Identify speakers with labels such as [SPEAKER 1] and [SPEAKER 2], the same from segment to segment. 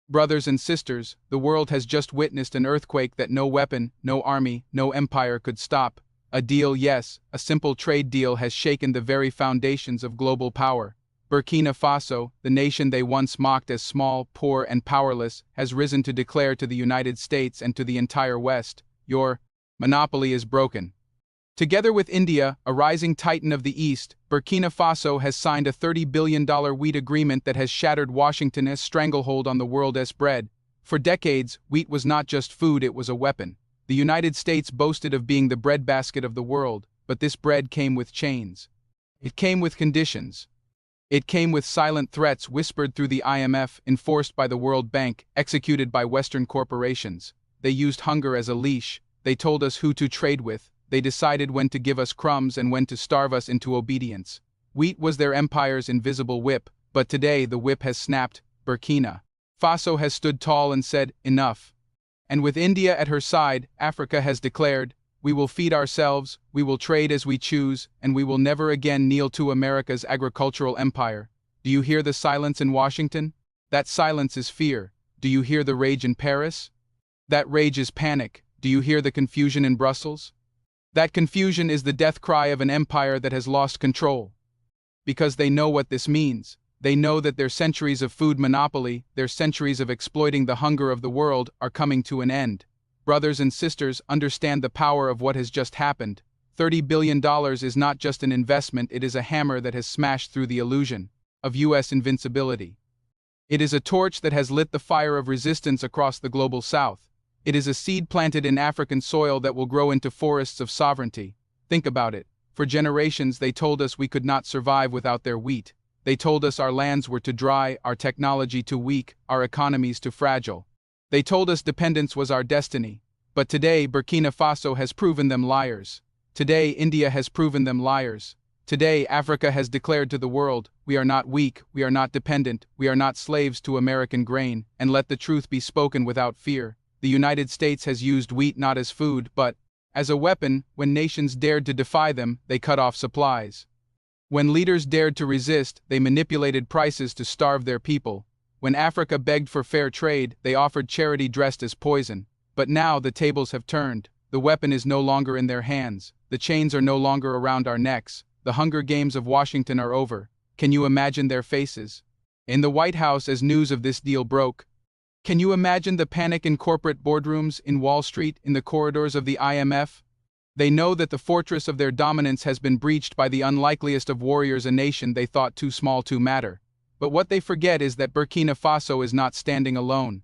[SPEAKER 1] Brothers and sisters, the world has just witnessed an earthquake that no weapon, no army, no empire could stop. A deal, yes, a simple trade deal has shaken the very foundations of global power. Burkina Faso, the nation they once mocked as small, poor, and powerless, has risen to declare to the United States and to the entire West, your monopoly is broken. Together with India, a rising titan of the East, Burkina Faso has signed a $30 billion wheat agreement that has shattered Washington's stranglehold on the world's bread. For decades, wheat was not just food, it was a weapon. The United States boasted of being the breadbasket of the world, but this bread came with chains. It came with conditions. It came with silent threats whispered through the IMF, enforced by the World Bank, executed by Western corporations. They used hunger as a leash. They told us who to trade with. They decided when to give us crumbs and when to starve us into obedience. Wheat was their empire's invisible whip, but today the whip has snapped. Burkina Faso has stood tall and said, enough. And with India at her side, Africa has declared, we will feed ourselves, we will trade as we choose, and we will never again kneel to America's agricultural empire. Do you hear the silence in Washington? That silence is fear. Do you hear the rage in Paris? That rage is panic. Do you hear the confusion in Brussels? That confusion is the death cry of an empire that has lost control. Because they know what this means. They know that their centuries of food monopoly, their centuries of exploiting the hunger of the world, are coming to an end. Brothers and sisters, understand the power of what has just happened. $30 billion is not just an investment, it is a hammer that has smashed through the illusion of U.S. invincibility. It is a torch that has lit the fire of resistance across the global South. It is a seed planted in African soil that will grow into forests of sovereignty. Think about it. For generations they told us we could not survive without their wheat. They told us our lands were too dry, our technology too weak, our economies too fragile. They told us dependence was our destiny. But today Burkina Faso has proven them liars. Today India has proven them liars. Today Africa has declared to the world, we are not weak, we are not dependent, we are not slaves to American grain, and let the truth be spoken without fear. The United States has used wheat not as food, but as a weapon. When nations dared to defy them, they cut off supplies. When leaders dared to resist, they manipulated prices to starve their people. When Africa begged for fair trade, they offered charity dressed as poison. But now the tables have turned. The weapon is no longer in their hands. The chains are no longer around our necks. The Hunger Games of Washington are over. Can you imagine their faces? In the White House as news of this deal broke. Can you imagine the panic in corporate boardrooms, in Wall Street, in the corridors of the IMF? They know that the fortress of their dominance has been breached by the unlikeliest of warriors, a nation they thought too small to matter. But what they forget is that Burkina Faso is not standing alone.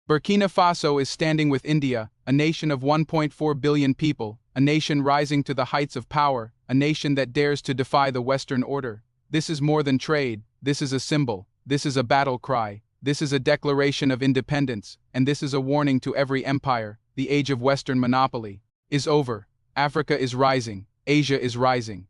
[SPEAKER 1] Burkina Faso is standing with India, a nation of 1.4 billion people, a nation rising to the heights of power, a nation that dares to defy the Western order. This is more than trade, this is a symbol, this is a battle cry. This is a declaration of independence, and this is a warning to every empire. The age of Western monopoly is over. Africa is rising. Asia is rising.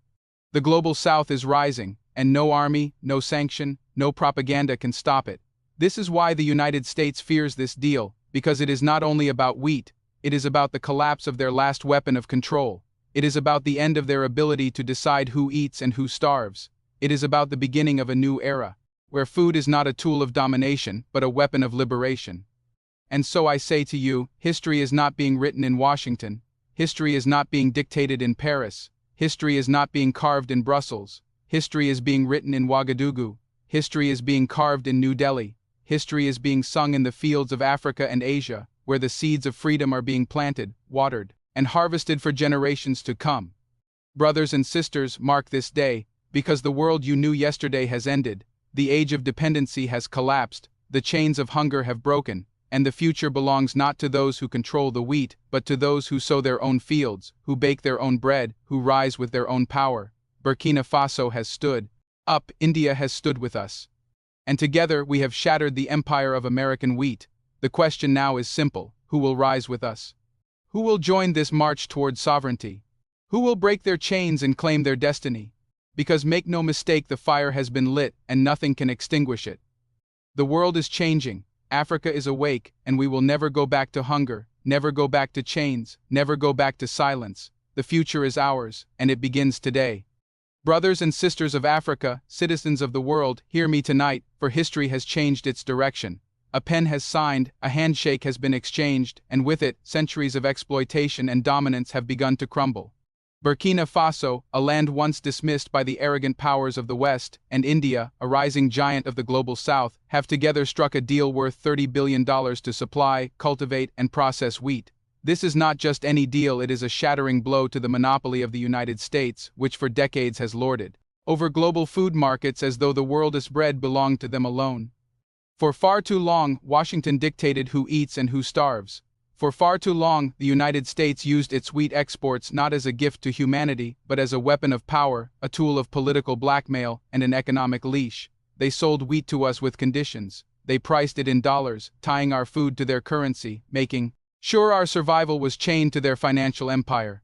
[SPEAKER 1] The global South is rising, and no army, no sanction, no propaganda can stop it. This is why the United States fears this deal, because it is not only about wheat, it is about the collapse of their last weapon of control. It is about the end of their ability to decide who eats and who starves. It is about the beginning of a new era, where food is not a tool of domination, but a weapon of liberation. And so I say to you, history is not being written in Washington. History is not being dictated in Paris. History is not being carved in Brussels. History is being written in Ouagadougou. History is being carved in New Delhi. History is being sung in the fields of Africa and Asia, where the seeds of freedom are being planted, watered, and harvested for generations to come. Brothers and sisters, mark this day, because the world you knew yesterday has ended. The age of dependency has collapsed, the chains of hunger have broken, and the future belongs not to those who control the wheat, but to those who sow their own fields, who bake their own bread, who rise with their own power. Burkina Faso has stood up, India has stood with us. And together we have shattered the empire of American wheat. The question now is simple: who will rise with us? Who will join this march toward sovereignty? Who will break their chains and claim their destiny? Because make no mistake, the fire has been lit and nothing can extinguish it. The world is changing, Africa is awake, and we will never go back to hunger, never go back to chains, never go back to silence. The future is ours, and it begins today. Brothers and sisters of Africa, citizens of the world, hear me tonight, for history has changed its direction. A pen has signed, a handshake has been exchanged, and with it, centuries of exploitation and dominance have begun to crumble. Burkina Faso, a land once dismissed by the arrogant powers of the West, and India, a rising giant of the global South, have together struck a deal worth $30 billion to supply, cultivate, and process wheat. This is not just any deal, it is a shattering blow to the monopoly of the United States, which for decades has lorded over global food markets as though the world's bread belonged to them alone. For far too long, Washington dictated who eats and who starves. For far too long, the United States used its wheat exports not as a gift to humanity, but as a weapon of power, a tool of political blackmail, and an economic leash. They sold wheat to us with conditions. They priced it in dollars, tying our food to their currency, making sure our survival was chained to their financial empire.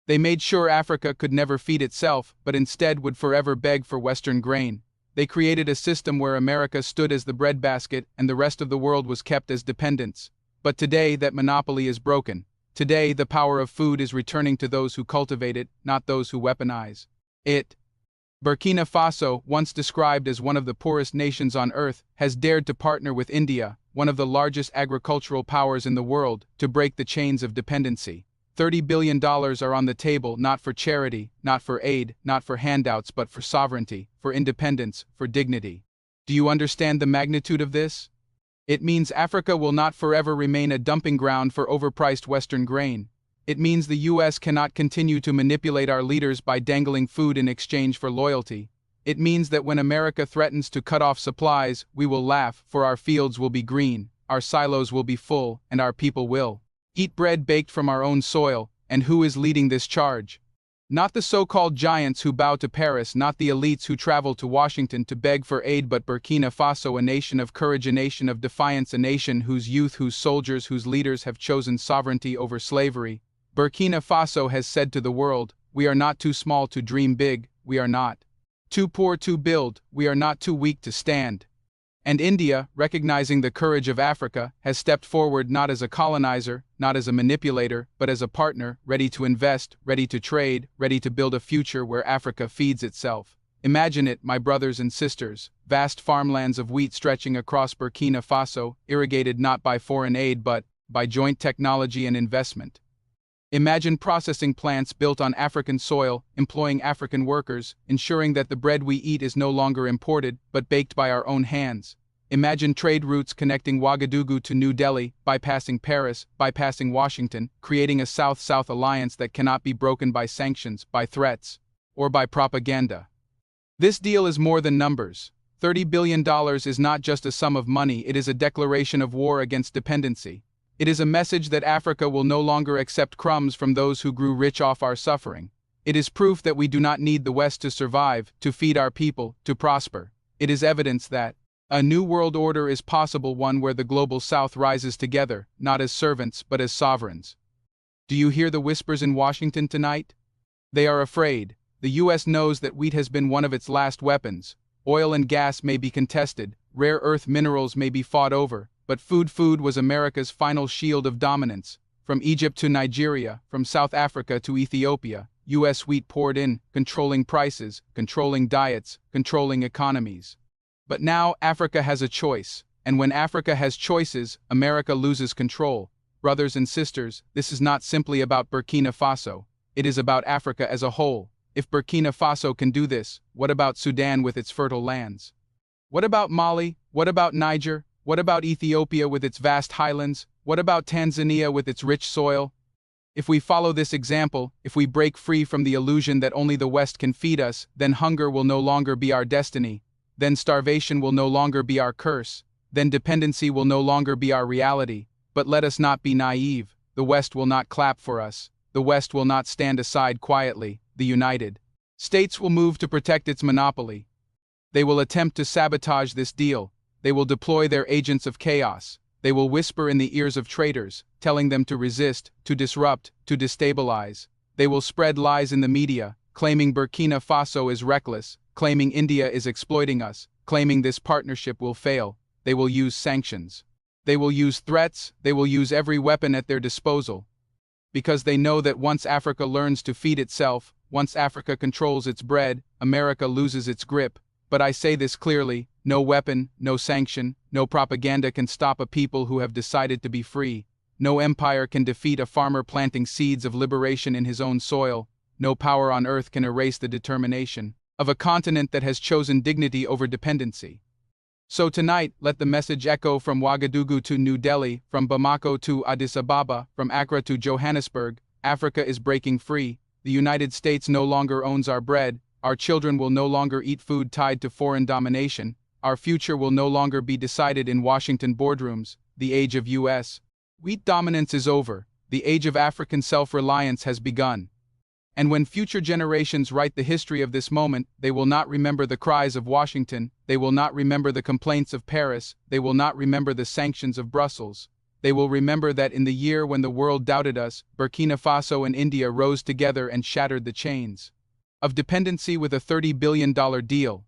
[SPEAKER 1] They made sure Africa could never feed itself, but instead would forever beg for Western grain. They created a system where America stood as the breadbasket and the rest of the world was kept as dependents. But today that monopoly is broken. Today the power of food is returning to those who cultivate it, not those who weaponize it. Burkina Faso, once described as one of the poorest nations on earth, has dared to partner with India, one of the largest agricultural powers in the world, to break the chains of dependency. $30 billion are on the table not for charity, not for aid, not for handouts, but for sovereignty, for independence, for dignity. Do you understand the magnitude of this? It means Africa will not forever remain a dumping ground for overpriced Western grain. It means the US cannot continue to manipulate our leaders by dangling food in exchange for loyalty. It means that when America threatens to cut off supplies, we will laugh, for our fields will be green, our silos will be full, and our people will eat bread baked from our own soil. And who is leading this charge? Not the so-called giants who bow to Paris, not the elites who travel to Washington to beg for aid, but Burkina Faso, a nation of courage, a nation of defiance, a nation whose youth, whose soldiers, whose leaders have chosen sovereignty over slavery. Burkina Faso has said to the world, we are not too small to dream big, we are not too poor to build, we are not too weak to stand. And India, recognizing the courage of Africa, has stepped forward not as a colonizer, not as a manipulator, but as a partner, ready to invest, ready to trade, ready to build a future where Africa feeds itself. Imagine it, my brothers and sisters, vast farmlands of wheat stretching across Burkina Faso, irrigated not by foreign aid but by joint technology and investment. Imagine processing plants built on African soil, employing African workers, ensuring that the bread we eat is no longer imported, but baked by our own hands. Imagine trade routes connecting Ouagadougou to New Delhi, bypassing Paris, bypassing Washington, creating a South-South alliance that cannot be broken by sanctions, by threats, or by propaganda. This deal is more than numbers. $30 billion is not just a sum of money, it is a declaration of war against dependency. It is a message that Africa will no longer accept crumbs from those who grew rich off our suffering. It is proof that we do not need the West to survive, to feed our people, to prosper. It is evidence that a new world order is possible, one where the global South rises together, not as servants but as sovereigns. Do you hear the whispers in Washington tonight? They are afraid. The US knows that wheat has been one of its last weapons. Oil and gas may be contested, rare earth minerals may be fought over, but food was America's final shield of dominance. From Egypt to Nigeria, from South Africa to Ethiopia, US wheat poured in, controlling prices, controlling diets, controlling economies. But now Africa has a choice, and when Africa has choices, America loses control. Brothers and sisters, this is not simply about Burkina Faso. It is about Africa as a whole. If Burkina Faso can do this, what about Sudan with its fertile lands? What about Mali? What about Niger? What about Ethiopia with its vast highlands? What about Tanzania with its rich soil? If we follow this example, if we break free from the illusion that only the West can feed us, then hunger will no longer be our destiny. Then starvation will no longer be our curse. Then dependency will no longer be our reality. But let us not be naive. The West will not clap for us. The West will not stand aside quietly. The United States will move to protect its monopoly. They will attempt to sabotage this deal. They will deploy their agents of chaos. They will whisper in the ears of traitors, telling them to resist, to disrupt, to destabilize. They will spread lies in the media, claiming Burkina Faso is reckless, claiming India is exploiting us, claiming this partnership will fail. They will use sanctions. They will use threats. They will use every weapon at their disposal. Because they know that once Africa learns to feed itself, once Africa controls its bread, America loses its grip. But I say this clearly, no weapon, no sanction, no propaganda can stop a people who have decided to be free. No empire can defeat a farmer planting seeds of liberation in his own soil. No power on earth can erase the determination of a continent that has chosen dignity over dependency. So tonight, let the message echo from Ouagadougou to New Delhi, from Bamako to Addis Ababa, from Accra to Johannesburg. Africa is breaking free. The United States no longer owns our bread. Our children will no longer eat food tied to foreign domination. Our future will no longer be decided in Washington boardrooms. The age of U.S. wheat dominance is over. The age of African self-reliance has begun. And when future generations write the history of this moment, they will not remember the cries of Washington, they will not remember the complaints of Paris, they will not remember the sanctions of Brussels. They will remember that in the year when the world doubted us, Burkina Faso and India rose together and shattered the chains of dependency with a $30 billion deal.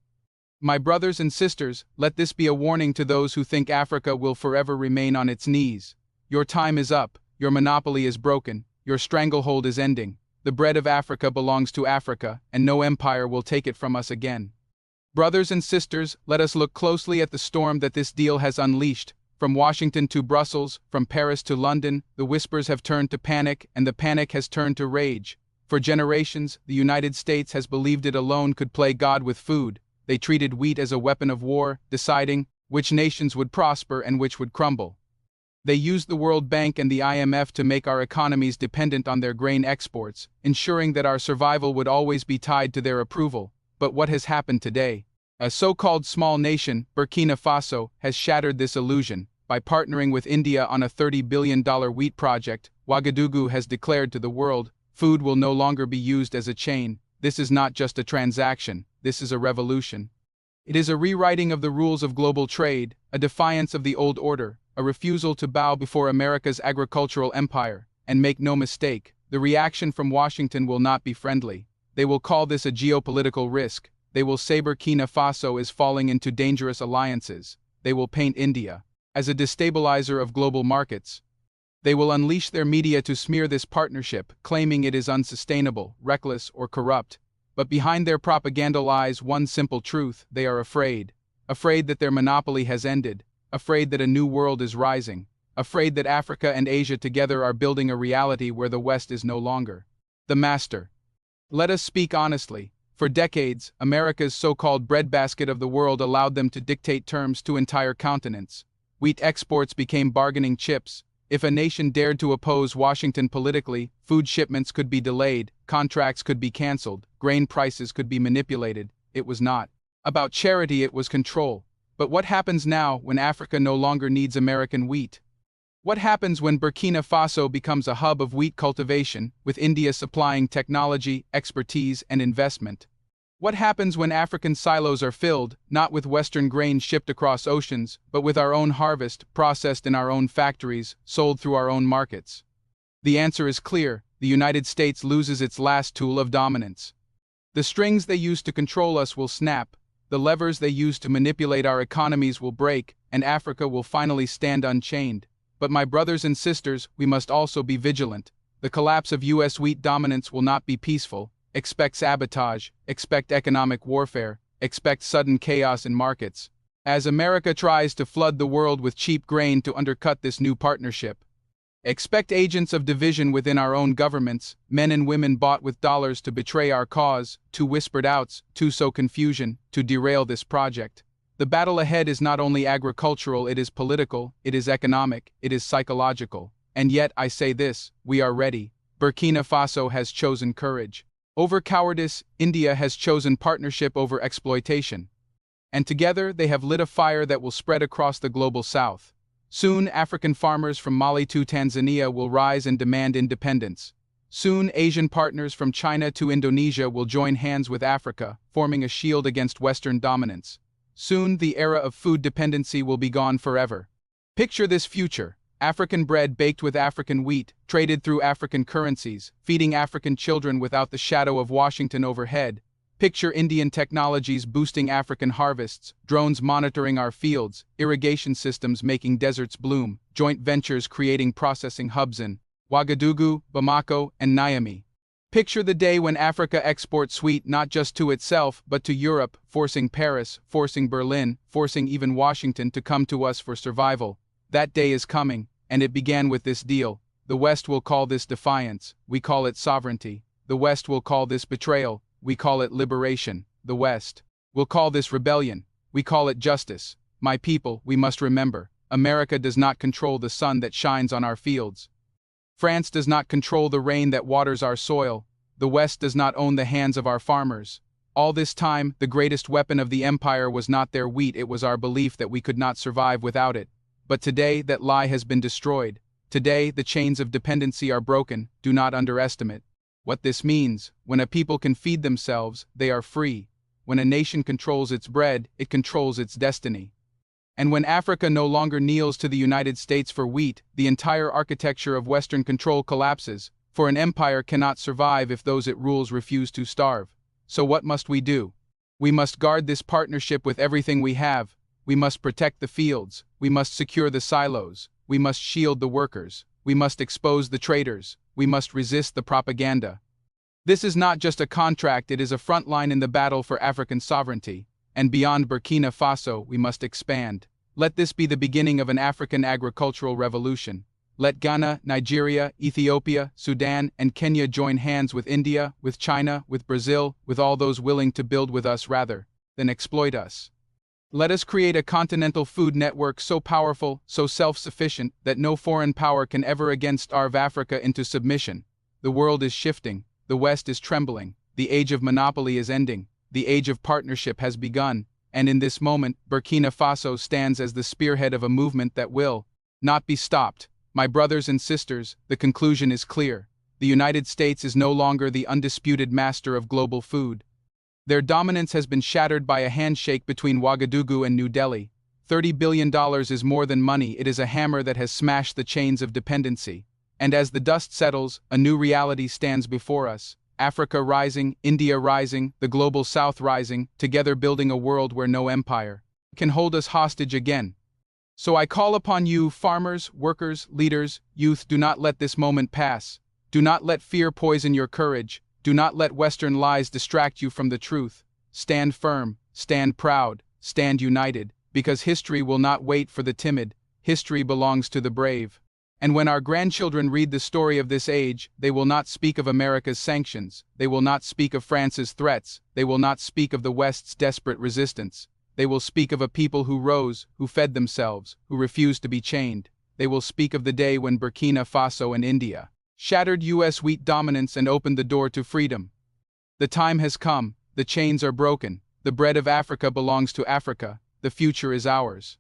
[SPEAKER 1] My brothers and sisters, let this be a warning to those who think Africa will forever remain on its knees. Your time is up, your monopoly is broken, your stranglehold is ending. The bread of Africa belongs to Africa, and no empire will take it from us again. Brothers and sisters, let us look closely at the storm that this deal has unleashed. From Washington to Brussels, from Paris to London, the whispers have turned to panic, and the panic has turned to rage. For generations, the United States has believed it alone could play God with food. They treated wheat as a weapon of war, deciding which nations would prosper and which would crumble. They used the World Bank and the IMF to make our economies dependent on their grain exports, ensuring that our survival would always be tied to their approval. But what has happened today? A so-called small nation, Burkina Faso, has shattered this illusion. By partnering with India on a $30 billion wheat project, Ouagadougou has declared to the world, food will no longer be used as a chain. This is not just a transaction, this is a revolution. It is a rewriting of the rules of global trade, a defiance of the old order, a refusal to bow before America's agricultural empire. And make no mistake, the reaction from Washington will not be friendly. They will call this a geopolitical risk. They will say Burkina Faso is falling into dangerous alliances. They will paint India as a destabilizer of global markets. They will unleash their media to smear this partnership, claiming it is unsustainable, reckless, or corrupt. But behind their propaganda lies one simple truth: they are afraid. Afraid that their monopoly has ended. Afraid that a new world is rising. Afraid that Africa and Asia together are building a reality where the West is no longer the master. Let us speak honestly. For decades, America's so-called breadbasket of the world allowed them to dictate terms to entire continents. Wheat exports became bargaining chips. If a nation dared to oppose Washington politically, food shipments could be delayed, contracts could be canceled, grain prices could be manipulated. It was not about charity, it was control. But what happens now when Africa no longer needs American wheat? What happens when Burkina Faso becomes a hub of wheat cultivation, with India supplying technology, expertise, and investment? What happens when African silos are filled, not with Western grain shipped across oceans, but with our own harvest, processed in our own factories, sold through our own markets? The answer is clear: the United States loses its last tool of dominance. The strings they use to control us will snap, the levers they use to manipulate our economies will break, and Africa will finally stand unchained. But my brothers and sisters, we must also be vigilant. The collapse of U.S. wheat dominance will not be peaceful. Expect sabotage, expect economic warfare, expect sudden chaos in markets. As America tries to flood the world with cheap grain to undercut this new partnership, expect agents of division within our own governments, men and women bought with dollars to betray our cause, to whispered outs, to sow confusion, to derail this project. The battle ahead is not only agricultural, it is political, it is economic, it is psychological. And yet, I say this, we are ready. Burkina Faso has chosen courage. Over cowardice, India has chosen partnership over exploitation. And together, they have lit a fire that will spread across the global south. Soon, African farmers from Mali to Tanzania will rise and demand independence. Soon, Asian partners from China to Indonesia will join hands with Africa, forming a shield against Western dominance. Soon, the era of food dependency will be gone forever. Picture this future: African bread baked with African wheat, traded through African currencies, feeding African children without the shadow of Washington overhead. Picture Indian technologies boosting African harvests, drones monitoring our fields, irrigation systems making deserts bloom, joint ventures creating processing hubs in Ouagadougou, Bamako, and Niamey. Picture the day when Africa exports wheat not just to itself but to Europe, forcing Paris, forcing Berlin, forcing even Washington to come to us for survival. That day is coming, and it began with this deal. The West will call this defiance, we call it sovereignty. The West will call this betrayal, we call it liberation. The West will call this rebellion, we call it justice. My people, we must remember, America does not control the sun that shines on our fields. France does not control the rain that waters our soil. The West does not own the hands of our farmers. All this time, the greatest weapon of the empire was not their wheat, it was our belief that we could not survive without it. But today, that lie has been destroyed. Today, the chains of dependency are broken. Do not underestimate what this means. When a people can feed themselves, they are free. When a nation controls its bread, it controls its destiny. And when Africa no longer kneels to the United States for wheat, the entire architecture of Western control collapses, for an empire cannot survive if those it rules refuse to starve. So what must we do? We must guard this partnership with everything we have. We must protect the fields. We must secure the silos. We must shield the workers. We must expose the traitors. We must resist the propaganda. This is not just a contract, it is a front line in the battle for African sovereignty. And beyond Burkina Faso, we must expand. Let this be the beginning of an African agricultural revolution. Let Ghana, Nigeria, Ethiopia, Sudan, and Kenya join hands with India, with China, with Brazil, with all those willing to build with us rather than exploit us. Let us create a continental food network so powerful, so self-sufficient, that no foreign power can ever again starve Africa into submission. The world is shifting. The West is trembling. The age of monopoly is ending. The age of partnership has begun, and in this moment, Burkina Faso stands as the spearhead of a movement that will not be stopped. My brothers and sisters, the conclusion is clear. The United States is no longer the undisputed master of global food. Their dominance has been shattered by a handshake between Ouagadougou and New Delhi. $30 billion is more than money, it is a hammer that has smashed the chains of dependency. And as the dust settles, a new reality stands before us. Africa rising, India rising, the global south rising, together building a world where no empire can hold us hostage again. So I call upon you, farmers, workers, leaders, youth, do not let this moment pass. Do not let fear poison your courage. Do not let Western lies distract you from the truth. Stand firm, stand proud, stand united, because history will not wait for the timid. History belongs to the brave. And when our grandchildren read the story of this age, they will not speak of America's sanctions, they will not speak of France's threats, they will not speak of the West's desperate resistance. They will speak of a people who rose, who fed themselves, who refused to be chained. They will speak of the day when Burkina Faso and India shattered U.S. wheat dominance and opened the door to freedom. The time has come, the chains are broken, the bread of Africa belongs to Africa, the future is ours.